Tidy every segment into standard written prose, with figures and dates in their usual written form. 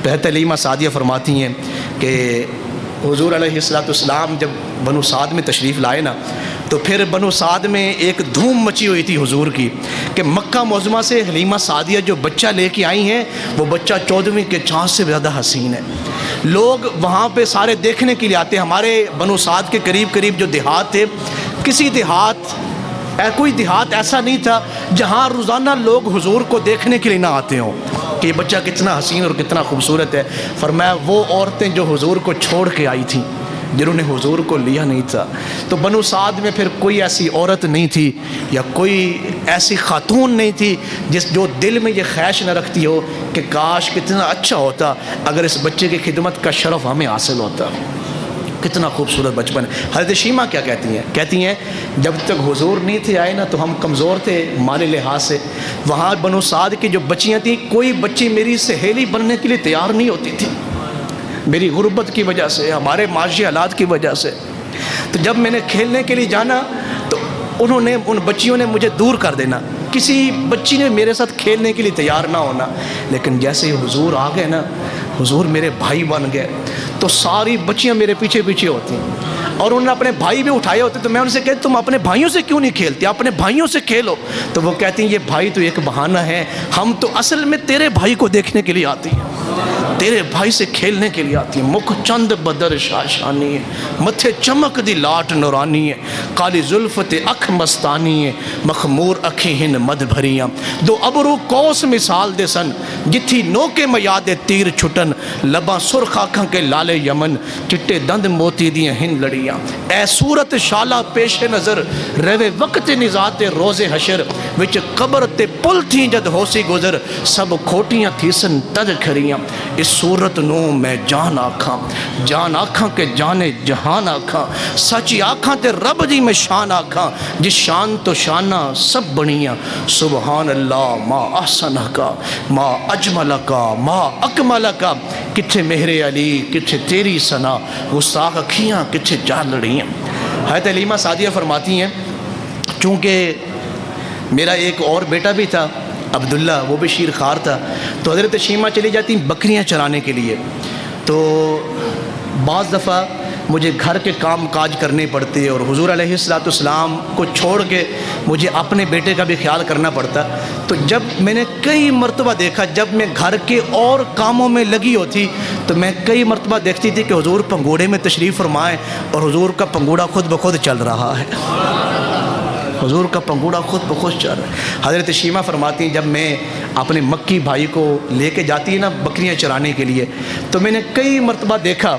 حضرت حلیمہ سعدیہ فرماتی ہیں کہ حضور علیہ السلام جب بنو سعد میں تشریف لائے نا تو پھر بنو سعد میں ایک دھوم مچی ہوئی تھی حضور کی کہ مکہ معظمہ سے حلیمہ سعدیہ جو بچہ لے کے آئی ہیں وہ بچہ 14ویں کے چاند سے زیادہ حسین ہے. لوگ وہاں پہ سارے دیکھنے کے لیے آتے ہیں. ہمارے بنو سعد کے قریب قریب جو دیہات تھے, کسی کوئی دیہات ایسا نہیں تھا جہاں روزانہ لوگ حضور کو دیکھنے کے لیے نہ آتے ہوں کہ یہ بچہ کتنا حسین اور کتنا خوبصورت ہے. فرمایا وہ عورتیں جو حضور کو چھوڑ کے آئی تھیں, جنہوں نے حضور کو لیا نہیں تھا, تو بنو سعد میں پھر کوئی ایسی عورت نہیں تھی یا کوئی ایسی خاتون نہیں تھی جو دل میں یہ خواہش نہ رکھتی ہو کہ کاش کتنا اچھا ہوتا اگر اس بچے کی خدمت کا شرف ہمیں حاصل ہوتا. کتنا خوبصورت بچپن ہے. حضرت شیمہ کیا کہتی ہیں جب تک حضور نہیں تھے آئے نا تو ہم کمزور تھے مالی لحاظ سے. وہاں بنو سعد کی جو بچیاں تھیں, کوئی بچی میری سہیلی بننے کے لیے تیار نہیں ہوتی تھی, میری غربت کی وجہ سے, ہمارے معاشی حالات کی وجہ سے. تو جب میں نے کھیلنے کے لیے جانا تو ان بچیوں نے مجھے دور کر دینا, کسی بچی نے میرے ساتھ کھیلنے کے لیے تیار نہ ہونا. لیکن جیسے ہی حضور آ گئے نا, حضور میرے بھائی بن گئے, تو ساری بچیاں میرے پیچھے پیچھے ہوتی ہیں. اور انہوں نے اپنے بھائی بھی اٹھائے ہوتے, تو میں ان سے کہتی تم اپنے بھائیوں سے کیوں نہیں کھیلتے, اپنے بھائیوں سے کھیلو. تو وہ کہتی ہیں یہ بھائی تو ایک بہانہ ہے, ہم تو اصل میں تیرے بھائی کو دیکھنے کے لیے آتی ہیں, تیرے بھائی سے کھیلنے کے لیے آتی ہیں. مکھ چند بدر شاشانی ہے, متھے چمک دی لاٹ نورانی ہے, کالی زلفت اکھ مستانی ہے, مخمور اکھی ہن مد بھریاں, دو ابرو کوس مثال دے سن, جتھی نوکے میں یاد تیر چھٹن, لباں سرخ آنکھاں کے لالے یمن, چٹے دند موتی دیاں ہن لڑیاں. اے صورت شالہ پیش نظر روے وقت نزات روز حشر, وچ قبر تے پل تھی جد ہوسی گزر, سب کھوٹیاں تھیسن تد کھریاں. اس صورت نو میں جان آکھاں کہ جانے جہان آکھاں, سچی آکھاں تے رب دی میں شان آکھاں, جس شان تو شانہ سب بنیاں. سبحان اللہ ما احسن کا ما اجمل کا ما اکمل کا, کتھے مہر علی کتھے تیری ثنا, گستاخ اکھیاں کتھے جا لڑیاں. حضرت حلیمہ سعدیہ فرماتی ہیں چونکہ میرا ایک اور بیٹا بھی تھا عبداللہ, وہ بھی شیر خوار تھا, تو حضرت شیمہ چلی جاتی بکریاں چرانے کے لیے. تو بعض دفعہ مجھے گھر کے کام کاج کرنے پڑتے اور حضور علیہ السلام کو چھوڑ کے مجھے اپنے بیٹے کا بھی خیال کرنا پڑتا. تو جب میں نے کئی مرتبہ دیکھا, جب میں گھر کے اور کاموں میں لگی ہوتی تو میں کئی مرتبہ دیکھتی تھی کہ حضور پنگوڑے میں تشریف فرمائے اور حضور کا پنگوڑا خود بخود چل رہا ہے, حضور کا پنگوڑا خود بخود چل رہا ہے. حضرت شیمہ فرماتی ہیں جب میں اپنے مکی بھائی کو لے کے جاتی ہے نا بکریاں چرانے کے لیے, تو میں نے کئی مرتبہ دیکھا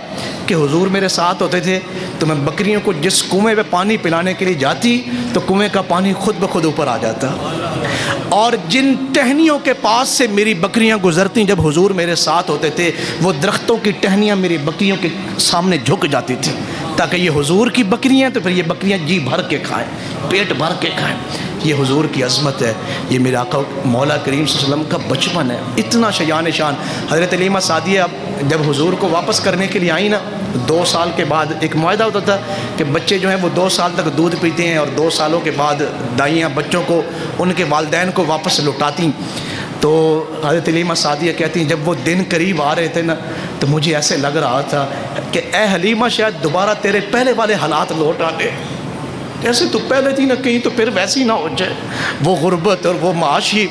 کہ حضور میرے ساتھ ہوتے تھے, تو میں بکریوں کو جس کنویں پہ پانی پلانے کے لیے جاتی تو کنویں کا پانی خود بخود اوپر آ جاتا. اور جن ٹہنیوں کے پاس سے میری بکریاں گزرتی جب حضور میرے ساتھ ہوتے تھے, وہ درختوں کی ٹہنیاں میری بکریوں کے سامنے جھک جاتی تھی تاکہ یہ حضور کی بکریاں تو پھر یہ بکریاں جی بھر کے کھائیں, پیٹ بھر کے کھائیں. یہ حضور کی عظمت ہے, یہ میرے آقا مولا کریم صلی اللہ علیہ وسلم کا بچپن ہے, اتنا شیان شان. حضرت حلیمہ سعدیہ جب حضور کو واپس کرنے کے لیے آئیں نا, 2 سال کے بعد ایک معاہدہ ہوتا تھا کہ بچے جو ہیں وہ 2 سال تک دودھ پیتے ہیں اور 2 سالوں کے بعد دائیاں بچوں کو ان کے والدین کو واپس لوٹاتی. تو حضرت حلیمہ سعدیہ کہتی ہیں جب وہ دن قریب آ رہے تھے نا تو مجھے ایسے لگ رہا تھا کہ اے حلیمہ شاید دوبارہ تیرے پہلے والے حالات لوٹ آ گئے, ایسے تو پہلے تھی نہ کہیں تو پھر ویسی نہ ہو جائے, وہ غربت اور وہ معاشی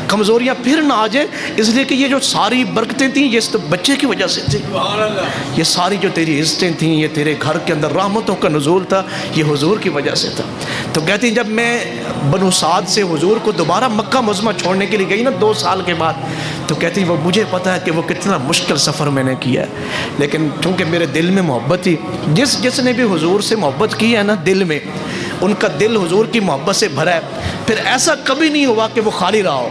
کمزوریاں پھر نہ آ جائیں, اس لیے کہ یہ جو ساری برکتیں تھیں یہ تو بچے کی وجہ سے تھی. یہ ساری جو تیری عزتیں تھیں, یہ تیرے گھر کے اندر رحمتوں کا نزول تھا, یہ حضور کی وجہ سے تھا. تو کہتی ہیں جب میں بنو سعد سے حضور کو دوبارہ مکہ معظمہ چھوڑنے کے لیے گئی نا 2 سال کے بعد, تو کہتی ہیں وہ مجھے پتہ ہے کہ وہ کتنا مشکل سفر میں نے کیا ہے, لیکن چونکہ میرے دل میں محبت تھی, جس نے بھی حضور سے محبت کی ہے نا دل میں, ان کا دل حضور کی محبت سے بھرا ہے. پھر ایسا کبھی نہیں ہوا کہ وہ خالی رہا ہو.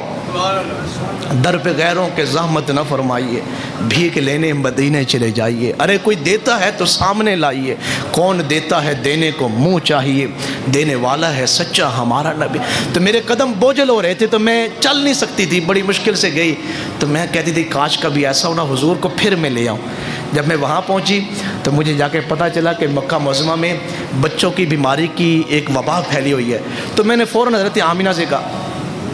در پہ غیروں کے زحمت نہ فرمائیے, بھیک لینے مدینے چلے جائیے, ارے کوئی دیتا ہے تو سامنے لائیے, کون دیتا ہے دینے کو منہ چاہیے, دینے والا ہے سچا ہمارا نبی. تو میرے قدم بوجھل ہو رہے تھے تو میں چل نہیں سکتی تھی, بڑی مشکل سے گئی. تو میں کہتی تھی کاش کبھی ایسا ہونا حضور کو پھر میں لے آؤں. جب میں وہاں پہنچی تو مجھے جا کے پتہ چلا کہ مکہ معظمہ میں بچوں کی بیماری کی ایک وبا پھیلی ہوئی ہے. تو میں نے فوراً حضرت آمینہ سے کہا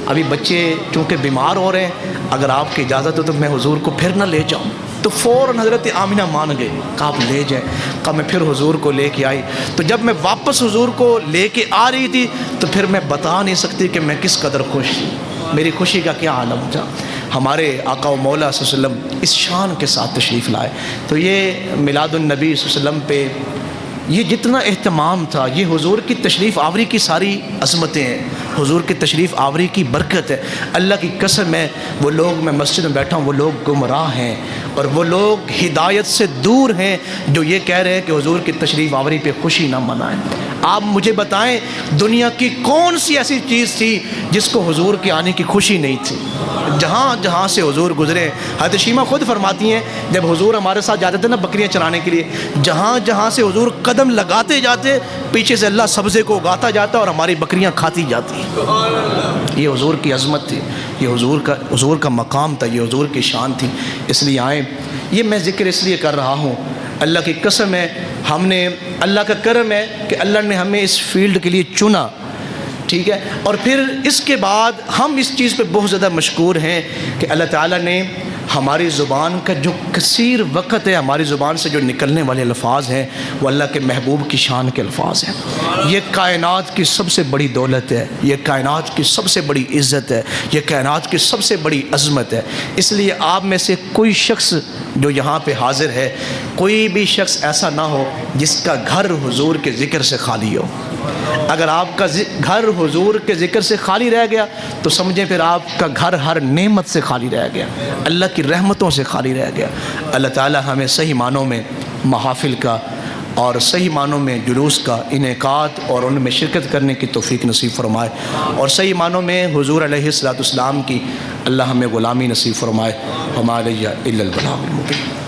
ابھی بچے چونکہ بیمار ہو رہے ہیں، اگر آپ کی اجازت ہو تو میں حضور کو پھر نہ لے جاؤں؟ تو فوراً حضرت آمینہ مان گئے، کہا آپ لے جائیں۔ کہا میں پھر حضور کو لے کے آئی، تو جب میں واپس حضور کو لے کے آ رہی تھی تو پھر میں بتا نہیں سکتی کہ میں کس قدر خوش تھی، میری خوشی کا کیا عالم تھا۔ ہمارے آقا و مولا صلی اللہ علیہ وسلم اس شان کے ساتھ تشریف لائے۔ تو یہ میلاد النبی صلی اللہ علیہ وسلم پہ یہ جتنا اہتمام تھا، یہ حضور کی تشریف آوری کی ساری عظمتیں ہیں، حضور کی تشریف آوری کی برکت ہے۔ اللہ کی قسم ہے، وہ لوگ، میں مسجد میں بیٹھا ہوں، وہ لوگ گمراہ ہیں اور وہ لوگ ہدایت سے دور ہیں جو یہ کہہ رہے ہیں کہ حضور کی تشریف آوری پہ خوشی نہ منائیں۔ آپ مجھے بتائیں دنیا کی کون سی ایسی چیز تھی جس کو حضور کے آنے کی خوشی نہیں تھی؟ جہاں جہاں سے حضور گزرے، حضرت شیمہ خود فرماتی ہیں جب حضور ہمارے ساتھ جاتے تھے نا بکریاں چرانے کے لیے، جہاں جہاں سے حضور قدم لگاتے جاتے پیچھے سے اللہ سبزے کو اگاتا جاتا اور ہماری بکریاں کھاتی جاتی۔ یہ حضور کی عظمت تھی، یہ حضور کا مقام تھا، یہ حضور کی شان تھی۔ اس لیے آئیں، یہ میں ذکر اس لیے کر رہا ہوں، اللہ کی قسم ہے، ہم نے، اللہ کا کرم ہے کہ اللہ نے ہمیں اس فیلڈ کے لیے چنا، ٹھیک ہے۔ اور پھر اس کے بعد ہم اس چیز پہ بہت زیادہ مشکور ہیں کہ اللہ تعالیٰ نے ہماری زبان کا جو کثیر وقت ہے، ہماری زبان سے جو نکلنے والے الفاظ ہیں وہ اللہ کے محبوب کی شان کے الفاظ ہیں۔ یہ کائنات کی سب سے بڑی دولت ہے، یہ کائنات کی سب سے بڑی عزت ہے، یہ کائنات کی سب سے بڑی عظمت ہے۔ اس لیے آپ میں سے کوئی شخص جو یہاں پہ حاضر ہے، کوئی بھی شخص ایسا نہ ہو جس کا گھر حضور کے ذکر سے خالی ہو۔ اگر آپ کا گھر حضور کے ذکر سے خالی رہ گیا تو سمجھیں پھر آپ کا گھر ہر نعمت سے خالی رہ گیا، اللہ کی رحمتوں سے خالی رہ گیا۔ اللہ تعالی ہمیں صحیح معنوں میں محافل کا اور صحیح معنوں میں جلوس کا انعقاد اور ان میں شرکت کرنے کی توفیق نصیب فرمائے، اور صحیح معنوں میں حضور علیہ الصلوۃ والسلام کی اللہ ہمیں غلامی نصیب فرمائے۔ وما علیہ الا البلاغ المبین۔